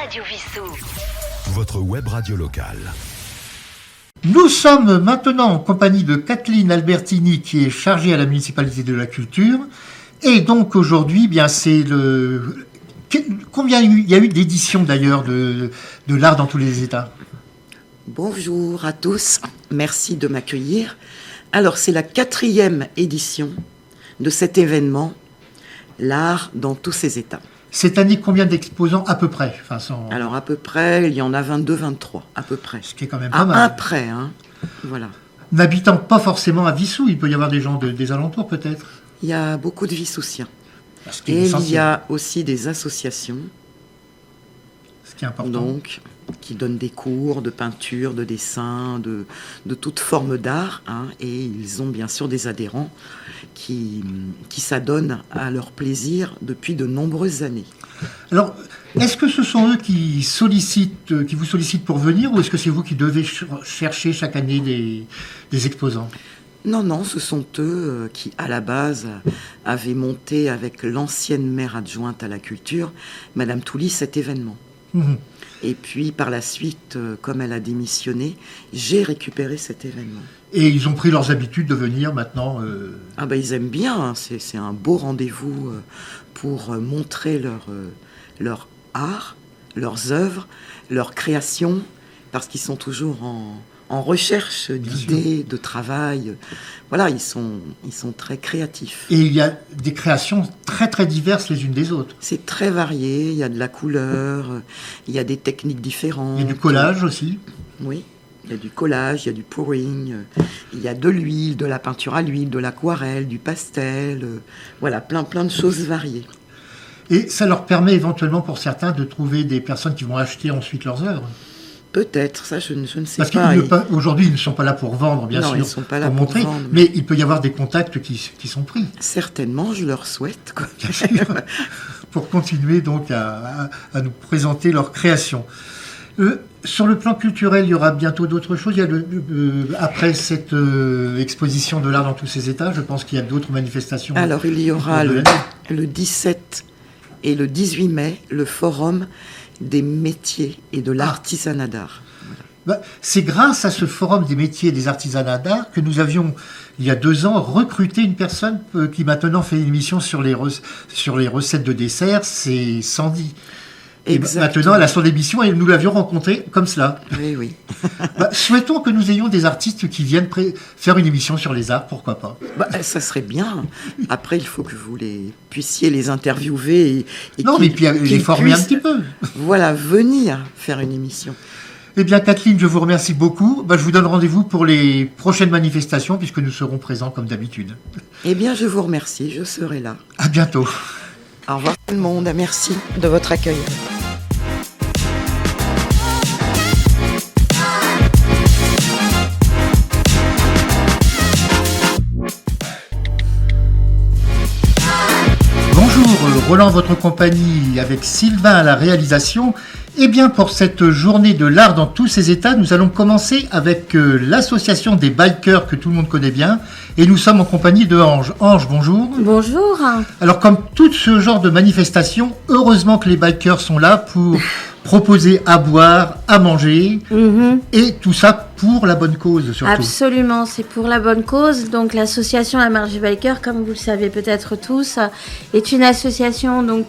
Radio Vissou. Votre web radio locale. Nous sommes maintenant en compagnie de Kathleen Albertini, qui est chargée à la municipalité de la culture. Et donc aujourd'hui, c'est le... Combien il y a eu d'éditions d'ailleurs de l'art dans tous les États ? Bonjour à tous, merci de m'accueillir. Alors c'est la 4e édition de cet événement, l'art dans tous ses états. Cette année, combien d'exposants à peu près ? Alors à peu près, il y en a 22-23, à peu près. Ce qui est quand même pas mal. À près, voilà. N'habitant pas forcément à Vissou, il peut y avoir des gens des alentours peut-être ? Il y a beaucoup de Vissoussiens. Et il y a aussi des associations. Ce qui est important. Donc, qui donnent des cours de peinture, de dessin, de toute forme d'art. Et ils ont bien sûr des adhérents qui s'adonnent à leur plaisir depuis de nombreuses années. Alors, est-ce que ce sont eux qui vous sollicitent pour venir, ou est-ce que c'est vous qui devez chercher chaque année des exposants ? Non, ce sont eux qui, à la base, avaient monté avec l'ancienne maire adjointe à la culture, Madame Touly, cet événement. Mmh. Et puis, par la suite, comme elle a démissionné, j'ai récupéré cet événement. Et ils ont pris leurs habitudes de venir maintenant ils aiment bien, c'est un beau rendez-vous pour montrer leur art, leurs œuvres, leurs créations, parce qu'ils sont toujours en recherche d'idées, de travail. Voilà, ils sont très créatifs. Et il y a des créations très très diverses les unes des autres. C'est très varié, il y a de la couleur, il y a des techniques différentes. Il y a du collage aussi. Oui, il y a du collage, il y a du pouring, il y a de l'huile, de la peinture à l'huile, de l'aquarelle, du pastel, voilà, plein de choses variées. Et ça leur permet éventuellement pour certains de trouver des personnes qui vont acheter ensuite leurs œuvres. Peut-être, ça je ne sais pas. Parce qu'aujourd'hui, ils ne sont pas là pour vendre, bien sûr, ils ne sont pas là pour montrer, vendre, mais il peut y avoir des contacts qui sont pris. Certainement, je leur souhaite. Bien sûr, pour continuer donc à nous présenter leurs créations. Sur le plan culturel, il y aura bientôt d'autres choses. Il y a après cette exposition de l'art dans tous ses états, je pense qu'il y a d'autres manifestations. Alors, il y aura le 17 et le 18 mai, le forum des métiers et de l'artisanat d'art. Voilà. C'est grâce à ce forum des métiers et des artisanats d'art que nous avions, il y a 2 ans, recruté une personne qui maintenant fait une émission sur les recettes de dessert, c'est Sandy. Et maintenant, elle a son émission et nous l'avions rencontrée comme cela. Oui. Souhaitons que nous ayons des artistes qui viennent faire une émission sur les arts, pourquoi pas. Ça serait bien. Après, il faut que vous puissiez les interviewer et puis les former un petit peu. Voilà, venir faire une émission. Eh bien, Kathleen, je vous remercie beaucoup. Je vous donne rendez-vous pour les prochaines manifestations, puisque nous serons présents comme d'habitude. Eh bien, je vous remercie, je serai là. À bientôt. Au revoir tout le monde, merci de votre accueil. Roland, votre compagnie, avec Sylvain à la réalisation. Eh bien, pour cette journée de l'art dans tous ses états, nous allons commencer avec l'association des bikers que tout le monde connaît bien. Et nous sommes en compagnie de Ange. Ange, bonjour. Bonjour. Alors, comme tout ce genre de manifestation, heureusement que les bikers sont là pour proposer à boire, à manger, et tout ça pour la bonne cause surtout. Absolument, c'est pour la bonne cause. Donc l'association La Marge des Bikers, comme vous le savez peut-être tous, est une association donc,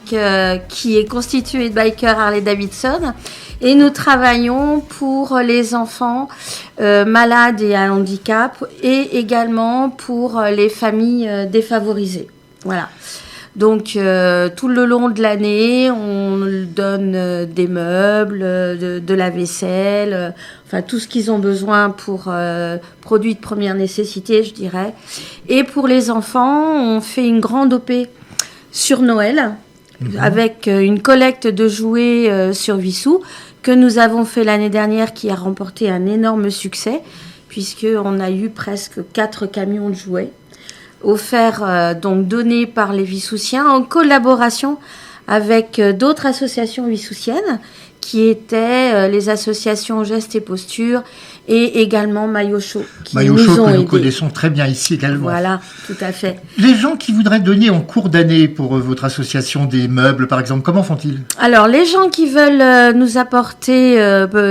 qui est constituée de bikers Harley-Davidson. Et nous travaillons pour les enfants malades et à handicap, et également pour les familles défavorisées. Voilà. Donc, tout le long de l'année, on donne des meubles, de la vaisselle, enfin tout ce qu'ils ont besoin pour produits de première nécessité, je dirais. Et pour les enfants, on fait une grande OP sur Noël, avec une collecte de jouets sur Vissou, que nous avons fait l'année dernière, qui a remporté un énorme succès, puisqu'on a eu presque 4 camions de jouets. Offert, donc donné par les Vissoussiens en collaboration avec d'autres associations vissoussiennes qui étaient les associations Gestes et Postures et également Maillot Chaud, qui Maillot nous Chaud ont que nous aidés. connaissons très bien ici également. Voilà, tout à fait. Les gens qui voudraient donner en cours d'année pour votre association des meubles, par exemple, comment font-ils? Alors, les gens qui veulent nous apporter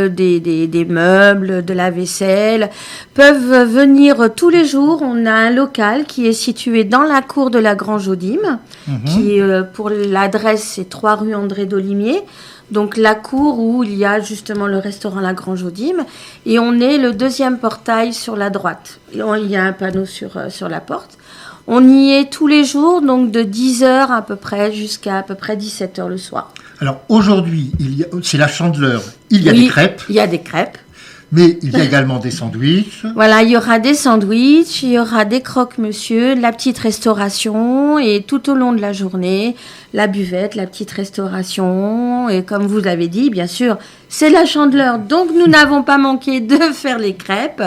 des meubles, de la vaisselle, peuvent venir tous les jours. On a un local qui est situé dans la cour de la Grange aux Dîmes, qui, pour l'adresse, c'est 3 rue André d'Olimier. Donc, la cour où il y a justement le restaurant La Grange aux Dîmes. Et on est le 2e portail sur la droite. Et il y a un panneau sur la porte. On y est tous les jours, donc de 10h à peu près jusqu'à peu près 17h le soir. Alors aujourd'hui, c'est la Chandeleur, il y a Oui, des crêpes, il y a des crêpes. mais il y a également des sandwichs. Voilà, il y aura des sandwichs, il y aura des croque-monsieur, de la petite restauration et tout au long de la journée, la buvette, la petite restauration. Et comme vous l'avez dit, bien sûr, c'est la Chandeleur, donc nous n'avons pas manqué de faire les crêpes.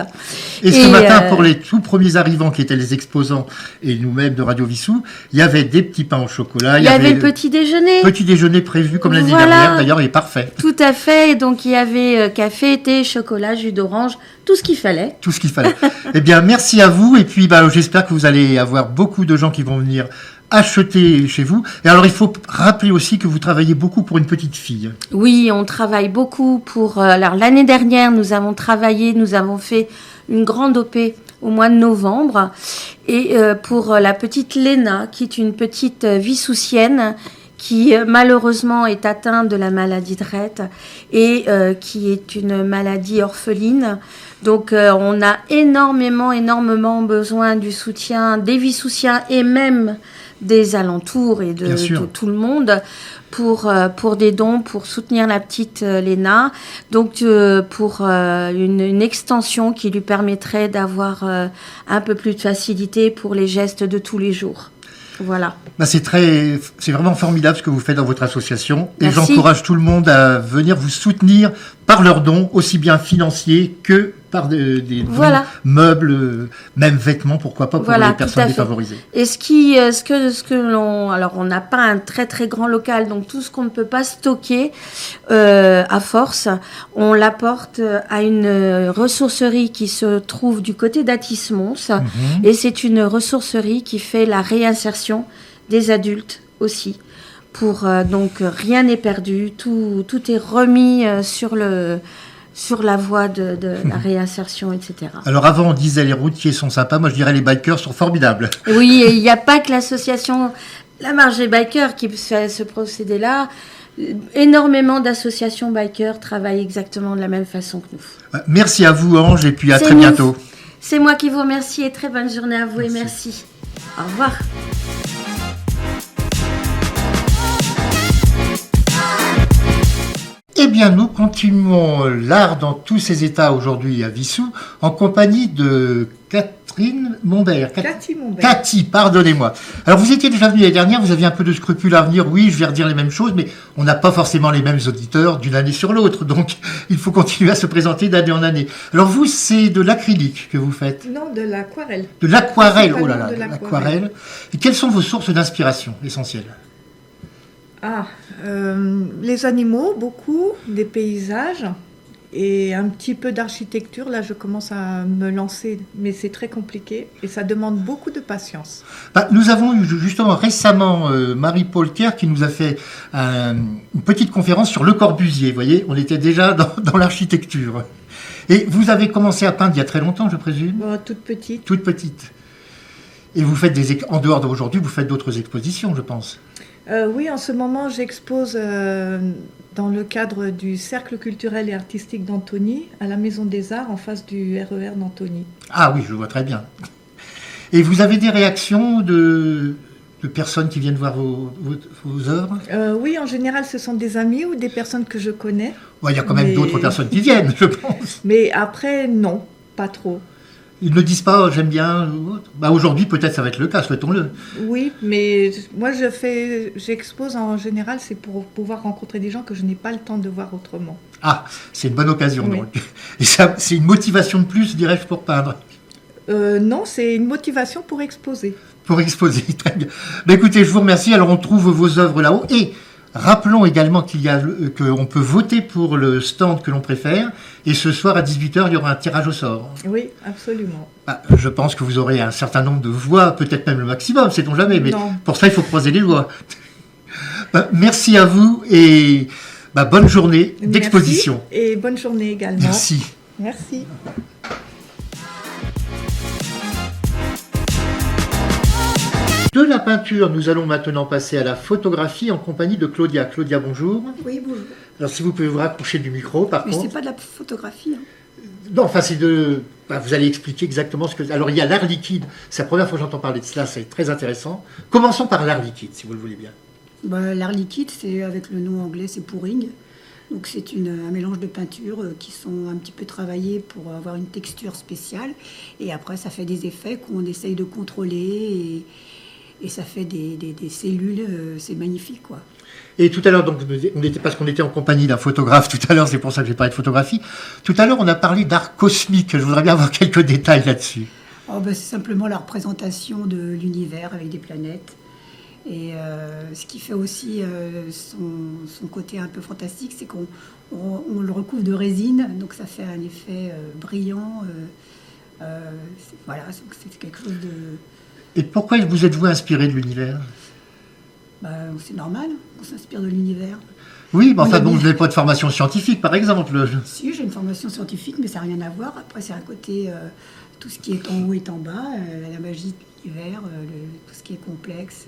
Et ce matin, pour les tout premiers arrivants qui étaient les exposants et nous-mêmes de Radio Vissou, il y avait des petits pains au chocolat. Il y avait le petit déjeuner. Petit déjeuner prévu comme l'année Voilà. dernière, d'ailleurs, il est parfait. Tout à fait, et donc il y avait café, thé, chocolat, jus d'orange, tout ce qu'il fallait. Tout ce qu'il fallait. Eh bien, merci à vous. Et puis, j'espère que vous allez avoir beaucoup de gens qui vont venir acheter chez vous. Et alors, il faut rappeler aussi que vous travaillez beaucoup pour une petite fille. Oui, on travaille beaucoup pour... alors, l'année dernière, nous avons fait une grande OP au mois de novembre. Et pour la petite Léna, qui est une petite Vissoussienne, qui malheureusement est atteinte de la maladie de Rett et qui est une maladie orpheline. Donc on a énormément besoin du soutien des Vissoussiens et même des alentours et de tout le monde pour des dons, pour soutenir la petite Léna. Donc pour une extension qui lui permettrait d'avoir un peu plus de facilité pour les gestes de tous les jours. Voilà. C'est vraiment formidable ce que vous faites dans votre association. Et Merci. j'encourage tout le monde à venir vous soutenir par leurs dons, aussi bien financiers que par des dons, meubles, même vêtements, pourquoi pas, pour les personnes défavorisées. Et alors on n'a pas un très très grand local, donc tout ce qu'on ne peut pas stocker à force, on l'apporte à une ressourcerie qui se trouve du côté d'Atis-Mons. Et c'est une ressourcerie qui fait la réinsertion des adultes aussi. Donc rien n'est perdu, tout est remis sur la voie de la réinsertion, etc. Alors avant, on disait les routiers sont sympas, moi je dirais les bikers sont formidables. Oui, et il n'y a pas que l'association La Marche des Bikers qui fait ce procédé-là. Énormément d'associations bikers travaillent exactement de la même façon que nous. Merci à vous, Ange, et puis à très bientôt. C'est moi qui vous remercie et très bonne journée à vous et merci. Au revoir. Eh bien, nous continuons l'art dans tous ses états aujourd'hui à Vissou, en compagnie de Catherine Mombert. Cathy Mombert. Cathy, pardonnez-moi. Alors, vous étiez déjà venue l'année dernière, vous aviez un peu de scrupule à venir. Oui, je vais redire les mêmes choses, mais on n'a pas forcément les mêmes auditeurs d'une année sur l'autre. Donc, il faut continuer à se présenter d'année en année. Alors, vous, c'est de l'acrylique que vous faites? Non, de l'aquarelle. De l'aquarelle, oh là là, De de l'aquarelle. l'aquarelle. Et quelles sont vos sources d'inspiration essentielles? Les animaux, beaucoup, des paysages et un petit peu d'architecture. Là, je commence à me lancer, mais c'est très compliqué et ça demande beaucoup de patience. Nous avons eu justement récemment Marie-Paul Kerr qui nous a fait une petite conférence sur Le Corbusier. Vous voyez, on était déjà dans l'architecture. Et vous avez commencé à peindre il y a très longtemps, je présume? Toute petite. Toute petite. Et vous faites en dehors d'aujourd'hui, vous faites d'autres expositions, je pense. Oui, en ce moment, j'expose dans le cadre du Cercle culturel et artistique d'Antony, à la Maison des Arts, en face du RER d'Antony. Ah oui, je le vois très bien. Et vous avez des réactions de personnes qui viennent voir vos œuvres? Oui, en général, ce sont des amis ou des personnes que je connais. Il y a quand même d'autres personnes qui viennent, je pense. Mais après, non, pas trop. Ils ne disent pas j'aime bien ou autre. Aujourd'hui, peut-être ça va être le cas, souhaitons-le. Oui, mais moi j'expose en général, c'est pour pouvoir rencontrer des gens que je n'ai pas le temps de voir autrement. Ah, c'est une bonne occasion Oui. donc. Et ça, c'est une motivation de plus, dirais-je, pour peindre. Non, c'est une motivation pour exposer. Pour exposer, très bien. Écoutez, je vous remercie. Alors, on trouve vos œuvres là-haut. Et Rappelons également qu'on peut voter pour le stand que l'on préfère. Et ce soir à 18h, il y aura un tirage au sort. Oui, absolument. Je pense que vous aurez un certain nombre de voix, peut-être même le maximum, sait-on jamais. Mais Non. pour ça, il faut croiser les doigts. Merci à vous et bonne journée d'exposition. Merci et bonne journée également. Merci. Merci. De la peinture, nous allons maintenant passer à la photographie en compagnie de Claudia. Claudia, bonjour. Oui, bonjour. Alors, si vous pouvez vous rapprocher du micro, par Mais contre. c'est pas de la photographie. Hein. Non, enfin, c'est de. Vous allez expliquer exactement ce que. Alors, il y a l'art liquide. C'est la première fois que j'entends parler de cela, c'est très intéressant. Commençons par l'art liquide, si vous le voulez bien. L'art liquide, c'est avec le nom anglais, c'est pouring. Donc c'est un mélange de peintures qui sont un petit peu travaillées pour avoir une texture spéciale. Et après, ça fait des effets qu'on essaye de contrôler et ça fait des cellules. C'est magnifique, quoi. Et tout à l'heure, donc, parce qu'on était en compagnie d'un photographe tout à l'heure, c'est pour ça que j'ai parlé de photographie. Tout à l'heure, on a parlé d'art cosmique. Je voudrais bien avoir quelques détails là-dessus. C'est simplement la représentation de l'univers avec des planètes. Et ce qui fait aussi son côté un peu fantastique, c'est qu'on le recouvre de résine, donc ça fait un effet brillant. C'est quelque chose de... Et pourquoi vous êtes-vous inspiré de l'univers ? C'est normal, on s'inspire de l'univers. Oui, mais enfin, bon, vous n'avez pas de formation scientifique, par exemple. Si, j'ai une formation scientifique, mais ça n'a rien à voir. Après, c'est un côté, tout ce qui est en haut est en bas, la magie de l'univers, tout ce qui est complexe.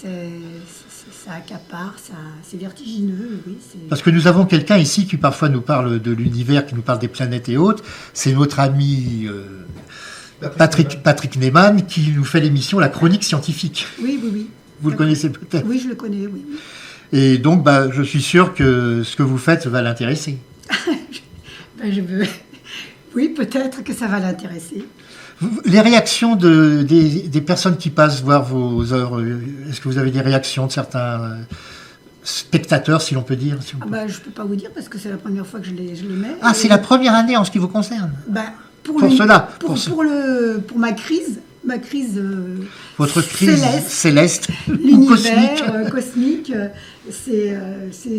Ça accapare, c'est vertigineux, oui. Parce que nous avons quelqu'un ici qui parfois nous parle de l'univers, qui nous parle des planètes et autres. C'est notre ami Patrick Neyman qui nous fait l'émission La Chronique Scientifique. Oui. Vous le connaissez peut-être ? Oui, je le connais, oui. Et donc, je suis sûr que ce que vous faites va l'intéresser. Oui, peut-être que ça va l'intéresser. Les réactions des personnes qui passent voir vos œuvres, est-ce que vous avez des réactions de certains spectateurs, si l'on peut dire Je ne peux pas vous dire parce que c'est la première fois que je les mets. Ah, c'est la première année en ce qui vous concerne. Pour ma crise, votre crise céleste l'univers cosmique, c'est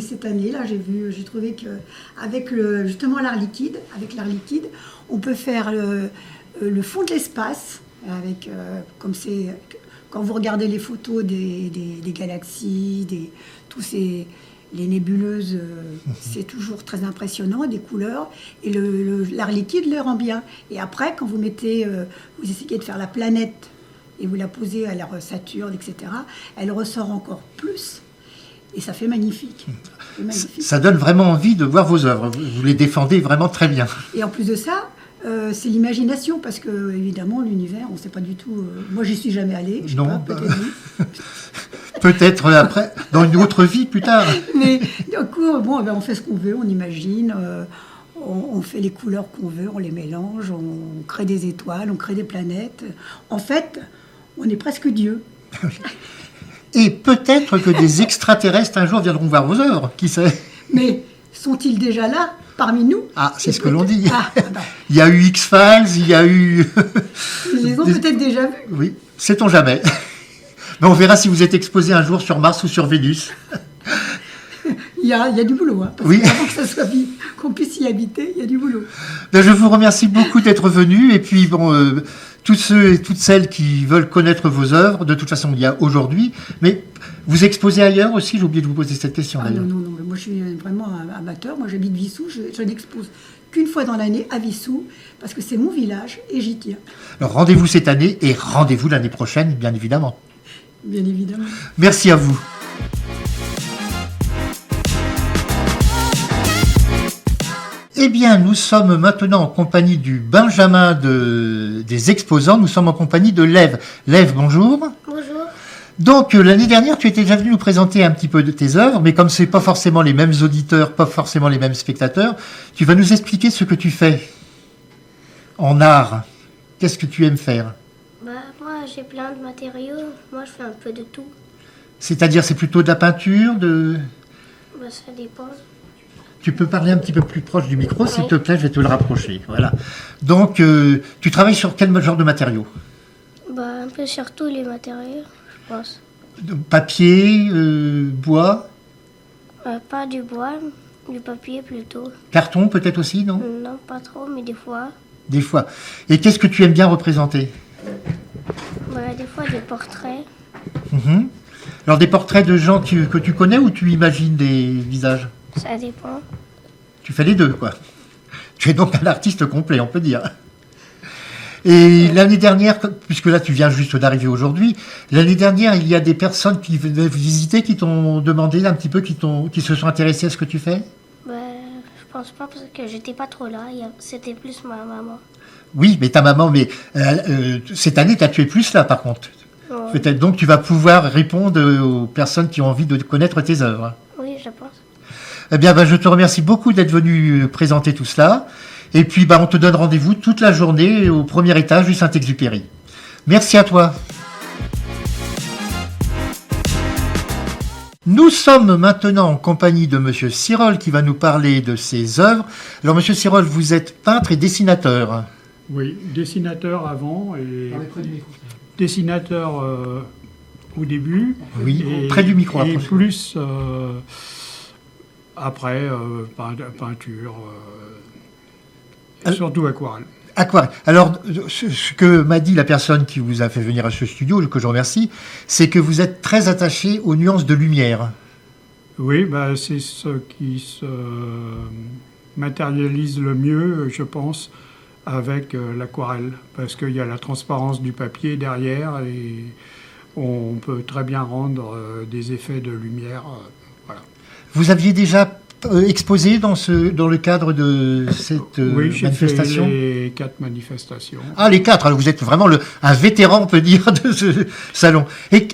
cette année-là, j'ai trouvé que avec justement l'art liquide, on peut faire le fond de l'espace, avec comme c'est quand vous regardez les photos des galaxies, les nébuleuses, c'est toujours très impressionnant, des couleurs, et l'art liquide le rend bien. Et après, quand vous essayez de faire la planète et vous la posez à la Saturne, etc., elle ressort encore plus, et ça fait magnifique. Ça donne vraiment envie de voir vos œuvres. Vous les défendez vraiment très bien. Et en plus de ça, c'est l'imagination, parce que évidemment l'univers, on ne sait pas du tout. Moi, j'y suis jamais allée. Je sais pas, peut-être vous. Peut-être après, dans une autre vie plus tard. Mais du coup, on fait ce qu'on veut, on imagine, on fait les couleurs qu'on veut, on les mélange, on crée des étoiles, on crée des planètes. En fait, on est presque Dieu. Et peut-être que des extraterrestres un jour viendront voir vos œuvres, qui sait ? Mais sont-ils déjà là parmi nous? Ah, c'est ce que l'on dit. Ah, Il y a eu X-Files, il y a eu... Ils les ont peut-être déjà vus. Oui, sait-on jamais. Mais on verra si vous êtes exposé un jour sur Mars ou sur Vénus. Il y a du boulot, parce oui. Avant qu'on puisse y habiter, il y a du boulot. Je vous remercie beaucoup d'être venu. Et puis, tous ceux et toutes celles qui veulent connaître vos œuvres, de toute façon, il y a aujourd'hui. Mais vous exposez ailleurs aussi? J'ai oublié de vous poser cette question d'ailleurs. Non, mais moi je suis vraiment un amateur. Moi j'habite Vissou, je n'expose qu'une fois dans l'année à Vissou, parce que c'est mon village et j'y tiens. Alors rendez-vous cette année et rendez-vous l'année prochaine, bien évidemment. Bien évidemment. Merci à vous. Eh bien, nous sommes maintenant en compagnie du Benjamin des exposants. Nous sommes en compagnie de Lève. Lève, bonjour. Bonjour. Donc, l'année dernière, tu étais déjà venu nous présenter un petit peu de tes œuvres, mais comme ce n'est pas forcément les mêmes auditeurs, pas forcément les mêmes spectateurs, tu vas nous expliquer ce que tu fais en art. Qu'est-ce que tu aimes faire? Moi, j'ai plein de matériaux. Moi, je fais un peu de tout. C'est-à-dire, c'est plutôt de la peinture, Ça dépend. Tu peux parler un petit peu plus proche du micro, s'il te plaît, je vais te le rapprocher. Voilà. Donc, tu travailles sur quel genre de matériaux? Un peu sur tous les matériaux, je pense. Papier, bois, Pas du bois, du papier plutôt. carton peut-être aussi, non? Non, pas trop, mais des fois. Des fois. Et qu'est-ce que tu aimes bien représenter? Des fois des portraits. Mhm. Alors des portraits de gens que tu connais ou tu imagines des visages? Ça dépend. Tu fais les deux, quoi. Tu es donc un artiste complet, on peut dire. Et l'année dernière, puisque là tu viens juste d'arriver aujourd'hui, l'année dernière, il y a des personnes qui venaient visiter, qui t'ont demandé un petit peu, qui se sont intéressées à ce que tu fais? Je pense pas parce que j'étais pas trop là. C'était plus ma maman. Oui, mais ta maman, cette année, tu es plus là, par contre. Ouais. Peut-être donc tu vas pouvoir répondre aux personnes qui ont envie de connaître tes œuvres. Oui, je pense. Eh bien, je te remercie beaucoup d'être venu présenter tout cela. Et puis, on te donne rendez-vous toute la journée au premier étage du Saint-Exupéry. Merci à toi. Nous sommes maintenant en compagnie de Monsieur Sirol qui va nous parler de ses œuvres. Alors, Monsieur Sirol, vous êtes peintre et dessinateur. Oui, dessinateur avant et dessinateur au début. Oui, et, près du micro. Et plus après peinture, surtout aquarelle. Aquarelle. Alors, ce que m'a dit la personne qui vous a fait venir à ce studio, que je remercie, c'est que vous êtes très attaché aux nuances de lumière. Oui, c'est ce qui se matérialise le mieux, je pense, avec l'aquarelle, parce qu'il y a la transparence du papier derrière et on peut très bien rendre des effets de lumière. Voilà. Vous aviez déjà exposé dans le cadre de cette manifestation? Oui, j'ai fait les 4 manifestations. Ah, les 4, alors vous êtes vraiment un vétéran, on peut dire, de ce salon. Et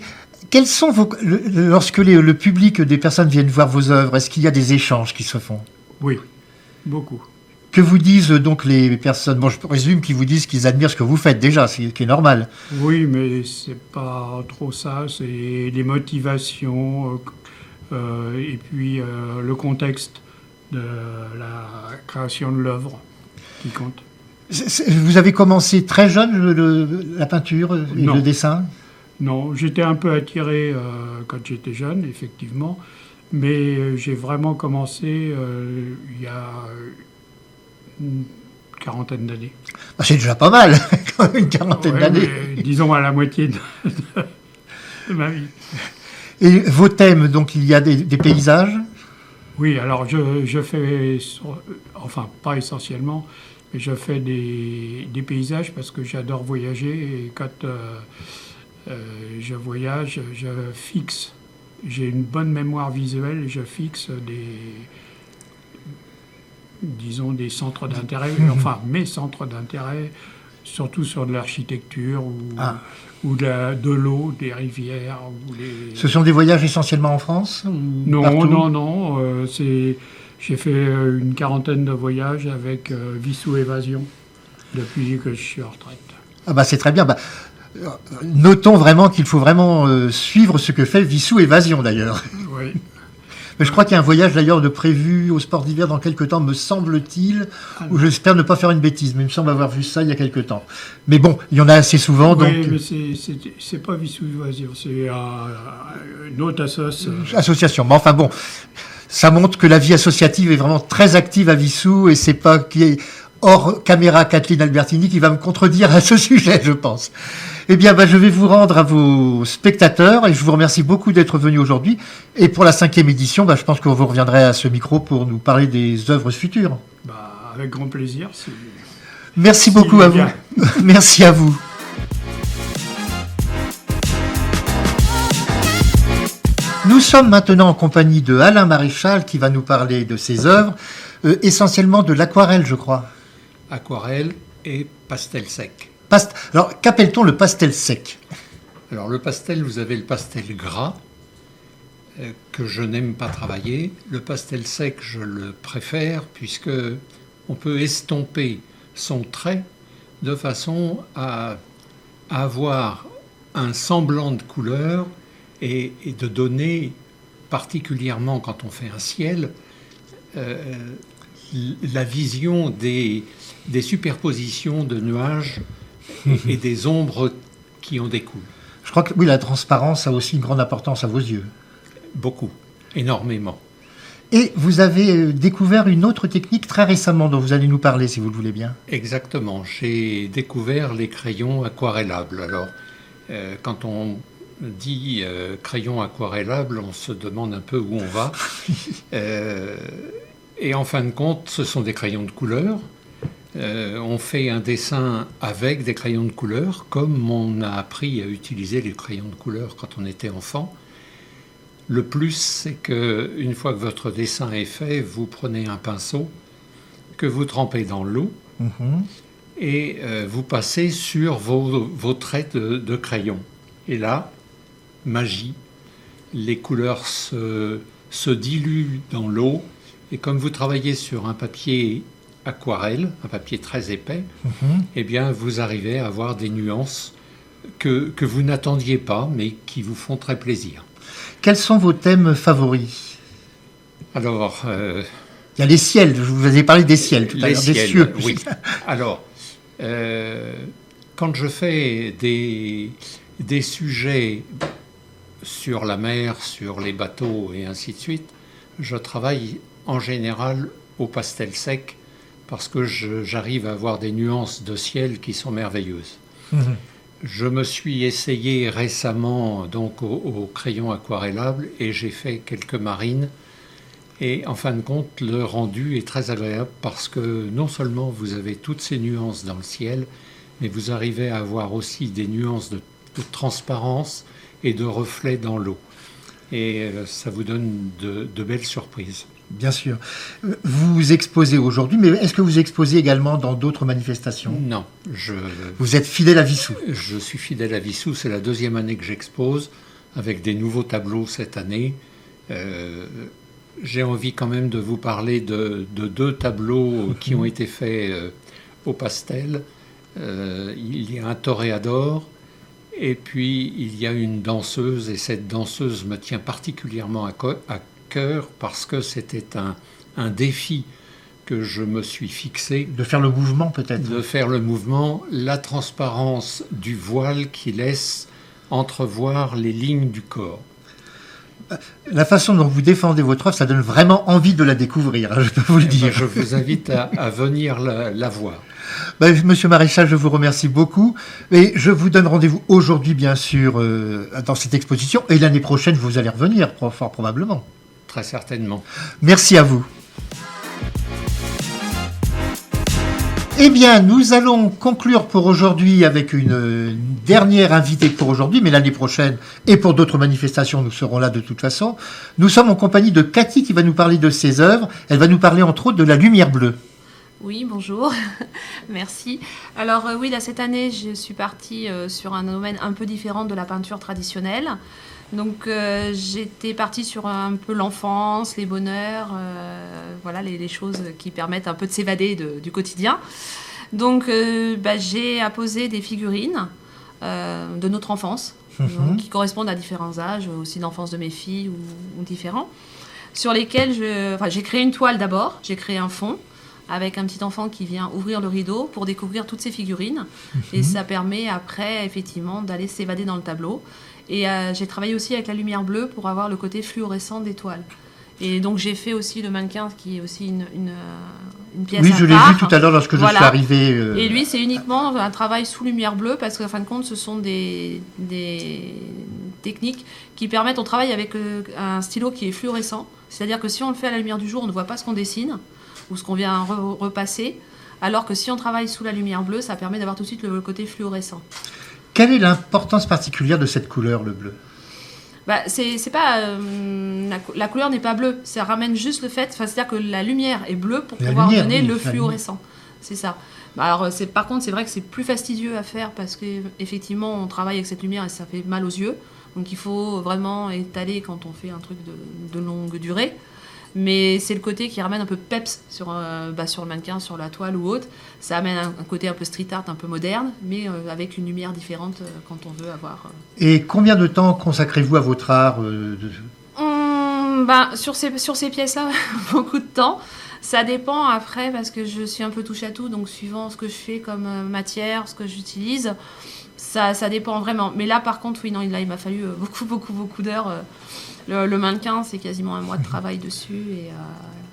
quels sont lorsque le public des personnes viennent voir vos œuvres, est-ce qu'il y a des échanges qui se font? Oui, beaucoup. Que vous disent donc les personnes? Je présume qu'ils vous disent qu'ils admirent ce que vous faites déjà, ce qui est normal. Oui, mais c'est pas trop ça, c'est les motivations et puis le contexte de la création de l'œuvre qui compte. Vous avez commencé très jeune la peinture et le dessin? Non, j'étais un peu attiré quand j'étais jeune, effectivement, mais j'ai vraiment commencé il y a une quarantaine d'années. C'est déjà pas mal, une quarantaine d'années. Disons à la moitié de ma vie. Et vos thèmes, donc il y a des paysages? Oui, alors je fais, enfin pas essentiellement, mais je fais des paysages parce que j'adore voyager et quand je voyage, je fixe. J'ai une bonne mémoire visuelle et je fixe des centres d'intérêt, enfin mes centres d'intérêt, surtout sur de l'architecture ou de l'eau, des rivières. Ce sont des voyages essentiellement en France ou Non, partout? non. J'ai fait une quarantaine de voyages avec Vissou Évasion depuis que je suis en retraite. C'est très bien. Notons vraiment qu'il faut vraiment suivre ce que fait Vissou Évasion d'ailleurs. Oui. Mais je crois qu'il y a un voyage d'ailleurs de prévu au sport d'hiver dans quelques temps, me semble-t-il, où j'espère ne pas faire une bêtise, mais il me semble avoir vu ça il y a quelques temps. Mais bon, il y en a assez souvent. Oui, donc... mais c'est pas Vissou Évasion, c'est une autre association. Mais enfin bon, ça montre que la vie associative est vraiment très active à Vissou et c'est pas qui est hors caméra Kathleen Albertini qui va me contredire à ce sujet, je pense. Eh bien, je vais vous rendre à vos spectateurs et je vous remercie beaucoup d'être venus aujourd'hui. Et pour la 5e édition, je pense que vous reviendrez à ce micro pour nous parler des œuvres futures. Avec grand plaisir. Merci beaucoup à vous. Merci à vous. Nous sommes maintenant en compagnie de Alain Maréchal qui va nous parler de ses œuvres, essentiellement de l'aquarelle, je crois. Aquarelle et pastel sec. Alors, qu'appelle-t-on le pastel sec? Alors, le pastel, vous avez le pastel gras, que je n'aime pas travailler. Le pastel sec, je le préfère, puisque on peut estomper son trait de façon à avoir un semblant de couleur et de donner, particulièrement quand on fait un ciel, la vision des superpositions de nuages et des ombres qui en découlent. Je crois que oui, la transparence a aussi une grande importance à vos yeux. Beaucoup, énormément. Et vous avez découvert une autre technique très récemment dont vous allez nous parler, si vous le voulez bien. Exactement. J'ai découvert les crayons aquarellables. Alors, quand on dit crayon aquarellable, on se demande un peu où on va. Et en fin de compte, ce sont des crayons de couleur. On fait un dessin avec des crayons de couleur, comme on a appris à utiliser les crayons de couleur quand on était enfant. Le plus, c'est qu'une fois que votre dessin est fait, vous prenez un pinceau que vous trempez dans l'eau et vous passez sur vos traits de crayon. Et là, magie, les couleurs se diluent dans l'eau. Et comme vous travaillez sur un papier aquarelle, un papier très épais, eh bien, vous arrivez à avoir des nuances que vous n'attendiez pas, mais qui vous font très plaisir. Quels sont vos thèmes favoris? Alors... il y a les ciels, je vous ai parlé des ciels tout à l'heure, des cieux. Oui. Alors, quand je fais des sujets sur la mer, sur les bateaux et ainsi de suite, je travaille en général au pastel sec parce que j'arrive à avoir des nuances de ciel qui sont merveilleuses. Je me suis essayé récemment donc au crayon aquarellable et j'ai fait quelques marines. Et en fin de compte, le rendu est très agréable parce que non seulement vous avez toutes ces nuances dans le ciel, mais vous arrivez à avoir aussi des nuances de transparence et de reflets dans l'eau. Et ça vous donne de belles surprises. Bien sûr. Vous exposez aujourd'hui, mais est-ce que vous exposez également dans d'autres manifestations? Non. Vous êtes fidèle à Vissou? Je suis fidèle à Vissou. C'est la deuxième année que j'expose, avec des nouveaux tableaux cette année. J'ai envie quand même de vous parler de deux tableaux qui ont été faits au pastel. Il y a un toréador et puis il y a une danseuse. Et cette danseuse me tient particulièrement à cœur parce que c'était un défi que je me suis fixé. De faire le mouvement peut-être? De faire le mouvement, la transparence du voile qui laisse entrevoir les lignes du corps. La façon dont vous défendez votre œuvre, ça donne vraiment envie de la découvrir, je peux vous le dire. Je vous invite à venir la voir. Monsieur Maréchal, je vous remercie beaucoup. Et je vous donne rendez-vous aujourd'hui, bien sûr, dans cette exposition. Et l'année prochaine, vous allez revenir, fort probablement. Très certainement. Merci à vous. Eh bien, nous allons conclure pour aujourd'hui avec une dernière invitée pour aujourd'hui, mais l'année prochaine et pour d'autres manifestations, nous serons là de toute façon. Nous sommes en compagnie de Cathy qui va nous parler de ses œuvres. Elle va nous parler entre autres de la lumière bleue. Oui, bonjour, merci. Alors oui, là, cette année, je suis partie sur un domaine un peu différent de la peinture traditionnelle. Donc j'étais partie sur un peu l'enfance, les bonheurs, voilà les choses qui permettent un peu de s'évader du quotidien. Donc j'ai apposé des figurines de notre enfance, donc, qui correspondent à différents âges, aussi l'enfance de mes filles ou différents, sur lesquels j'ai créé une toile d'abord, j'ai créé un fond avec un petit enfant qui vient ouvrir le rideau pour découvrir toutes ces figurines. Et ça permet après, effectivement, d'aller s'évader dans le tableau. Et j'ai travaillé aussi avec la lumière bleue pour avoir le côté fluorescent des toiles. Et donc j'ai fait aussi le mannequin, qui est aussi une pièce à part. Oui, je l'ai vu tout à l'heure lorsque je suis arrivé. Et lui, c'est uniquement un travail sous lumière bleue, parce qu'en fin de compte, ce sont des techniques qui permettent... On travaille avec un stylo qui est fluorescent. C'est-à-dire que si on le fait à la lumière du jour, on ne voit pas ce qu'on dessine ou ce qu'on vient repasser. Alors que si on travaille sous la lumière bleue, ça permet d'avoir tout de suite le côté fluorescent. Quelle est l'importance particulière de cette couleur, le bleu? C'est pas la couleur n'est pas bleue, ça ramène juste le fait, c'est-à-dire que la lumière est bleue pour pouvoir donner le fluorescent. C'est ça. Alors par contre, c'est vrai que c'est plus fastidieux à faire parce qu'effectivement, on travaille avec cette lumière et ça fait mal aux yeux. Donc il faut vraiment étaler quand on fait un truc de longue durée. Mais c'est le côté qui ramène un peu peps sur le mannequin, sur la toile ou autre. Ça amène un côté un peu street art, un peu moderne, mais avec une lumière différente quand on veut avoir... Et combien de temps consacrez-vous à votre art Sur ces pièces-là, beaucoup de temps. Ça dépend après, parce que je suis un peu touche à tout, donc suivant ce que je fais comme matière, ce que j'utilise. Ça dépend vraiment. Mais là, par contre, oui, non, là, il m'a fallu beaucoup d'heures. Le mannequin, c'est quasiment un mois de travail dessus.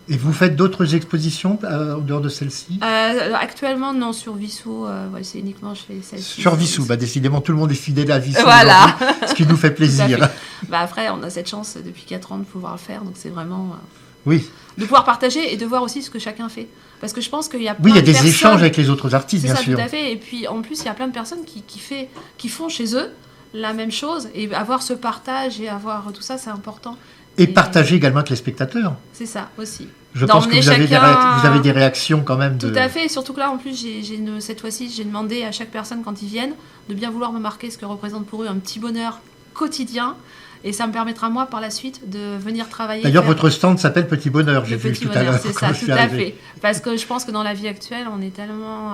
Et vous faites d'autres expositions en dehors de celle-ci? Actuellement, non, sur Vissou, c'est uniquement je fais celle-ci. Sur Vissou, décidément, tout le monde est fidèle à Vissou. Voilà. Ce qui nous fait plaisir. Après, on a cette chance depuis 4 ans de pouvoir le faire, donc c'est vraiment... Oui. De pouvoir partager et de voir aussi ce que chacun fait. Parce que je pense qu'il y a plein il y a de des personnes... échanges avec les autres artistes, bien sûr. C'est ça, tout à fait. Et puis, en plus, il y a plein de personnes qui font chez eux la même chose. Et avoir ce partage et avoir tout ça, c'est important. Et partager également avec les spectateurs. C'est ça, aussi. Je pense que vous avez des réactions quand même. Tout à fait. Et surtout que là, en plus, cette fois-ci, j'ai demandé à chaque personne, quand ils viennent, de bien vouloir me marquer ce que représente pour eux un petit bonheur quotidien. Et ça me permettra, moi, par la suite, de venir travailler. D'ailleurs, votre stand s'appelle Petit Bonheur, j'ai vu tout à l'heure. C'est ça, tout à fait. Parce que je pense que dans la vie actuelle, on est tellement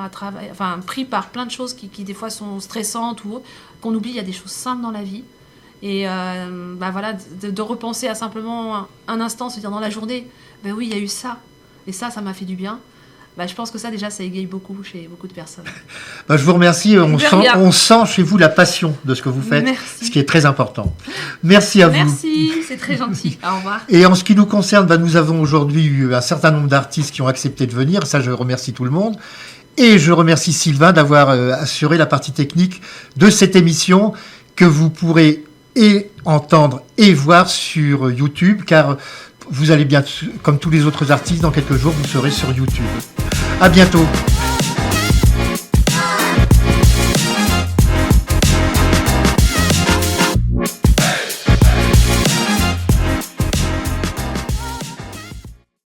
pris par plein de choses qui des fois, sont stressantes ou autres, qu'on oublie, il y a des choses simples dans la vie. Et voilà, de repenser à simplement un instant, se dire dans la journée, oui, il y a eu ça. Et ça m'a fait du bien. Je pense que ça, déjà, ça égaye beaucoup chez beaucoup de personnes. Je vous remercie. On sent chez vous la passion de ce que vous faites, ce qui est très important. Merci à vous. Merci, c'est très gentil. Au revoir. Et en ce qui nous concerne, nous avons aujourd'hui eu un certain nombre d'artistes qui ont accepté de venir. Ça, je remercie tout le monde. Et je remercie Sylvain d'avoir assuré la partie technique de cette émission que vous pourrez entendre et voir sur YouTube, car vous allez bien, comme tous les autres artistes, dans quelques jours, vous serez sur YouTube. À bientôt.